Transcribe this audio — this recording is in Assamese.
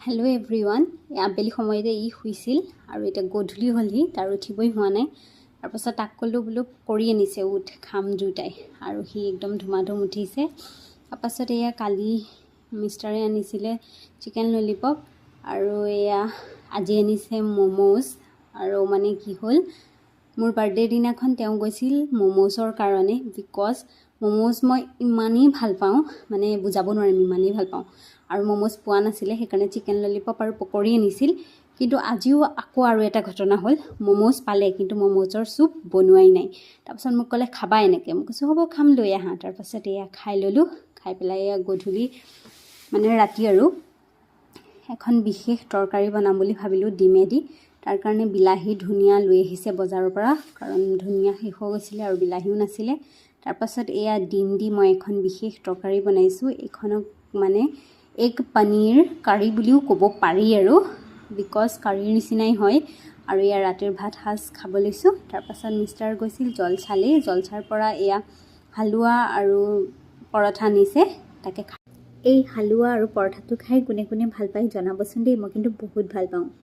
Hello' everyone. আবেলি সময়তে শুইছিল আৰু এতিয়া গধূলি হ'লহি, তাৰ উঠিবই হোৱা নাই। তাৰপাছত তাক ক'লোঁ বোলো কৰি আনিছে, উঠ খাম দুটাই, আৰু সি একদম ধুমাধুম উঠিছে। তাৰপাছত এয়া কালি মিষ্টাৰে আনিছিলে চিকেন ললিপপ, আৰু এয়া আজি আনিছে ম'ম'জ। আৰু মানে কি হ'ল, মোৰ বাৰ্থডে দিনাখন তেওঁ গৈছিল ম'ম'জৰ কাৰণে, বিকজ ম'ম'জ মই ইমানেই ভাল পাওঁ, মানে বুজাব নোৱাৰিম, ইমানেই ভাল পাওঁ। আৰু ম'ম'জ পোৱা নাছিলে, সেইকাৰণে চিকেন ললিপপ আৰু পকৰি আনিছিল। কিন্তু আজিও আকৌ আৰু এটা ঘটনা হ'ল, ম'ম'জ পালে কিন্তু ম'ম'জৰ চুপ বনোৱাই নাই। তাৰপাছত মোক ক'লে খাবা এনেকৈ, মই কৈছোঁ হ'ব খাম, লৈ আহা। তাৰপাছত এয়া খাই ল'লোঁ, খাই পেলাই এয়া গধূলি মানে ৰাতি আৰু এখন বিশেষ তৰকাৰী বনাম বুলি ভাবিলোঁ ডিমেদি। তাৰ কাৰণে বিলাহী ধনিয়া লৈ আহিছে বজাৰৰ পৰা, কাৰণ ধনিয়া শেষ হৈ গৈছিলে আৰু বিলাহীও নাছিলে। তাৰপাছত এয়া ডিম দি মই এখন বিশেষ তৰকাৰী বনাইছোঁ। এইখনক মানে এগ পনীৰ কাৰী বুলিও ক'ব পাৰি, আৰু বিকজ কাৰীৰ নিচিনাই হয়। আৰু এয়া ৰাতিৰ ভাত সাজ খাব লৈছোঁ। তাৰপাছত মিষ্টাৰ গৈছিল জলচালেই, জলচাৰ পৰা এয়া হালোৱা আৰু পৰঠা আনিছে, তাকে এই হালোৱা আৰু পৰঠাটো খাই কোনে কোনে ভাল পায় জনাবচোন দেই, মই কিন্তু বহুত ভাল পাওঁ।